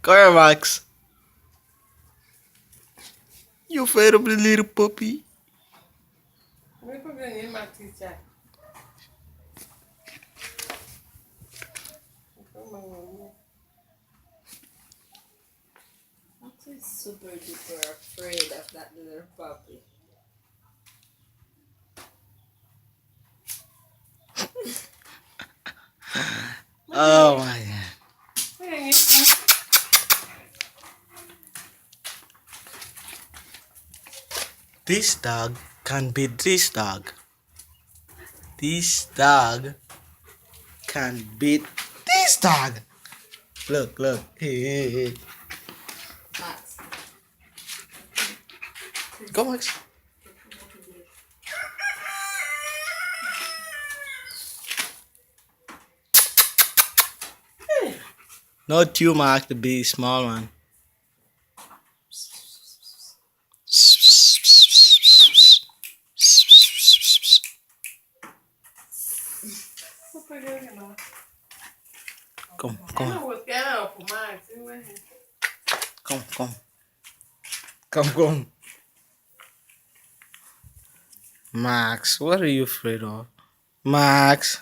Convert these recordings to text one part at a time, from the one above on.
Come here, Max. You afraid of the little puppy? What is super duper afraid of that little puppy? Oh my god. This dog can beat this dog. This dog can beat this dog. Look, look. Hey. Max. Go, Max. Not you, Max, the big small one. Come, come, come, come, come. Max, what are you afraid of? Max.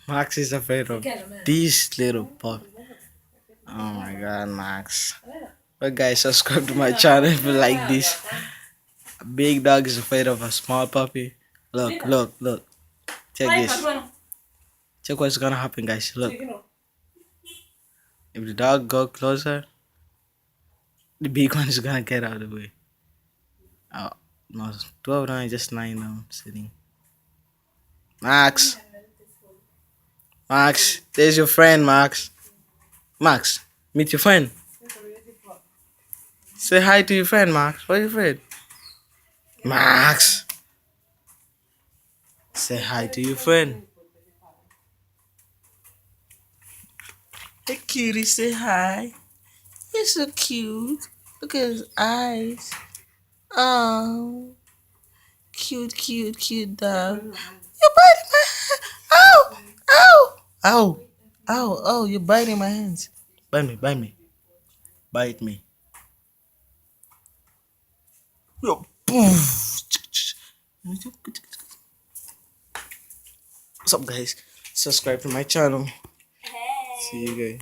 Max is afraid of this little pup. Oh my god, Max. But guys, subscribe to my channel if you like this. A big dog is afraid of a small puppy. Look, look, look. Check this. Check what's gonna happen, guys. Look. If the dog go closer, the big one is gonna get out of the way. Oh, no. Two of them are just lying down, sitting. Max. Max, there's your friend, Max. Max, meet your friend. Say hi to your friend, Max. Where's your friend? Max. Say hi to your friend. Hey, cutie, say hi. You're so cute. Look at his eyes. Oh, cute, cute, cute dog. You're biting my hand. Ow, ow, ow, ow, ow. You're biting my hands. Bite me, bite me, bite me. Yo, poof. What's up, guys? Subscribe to my channel. See you guys.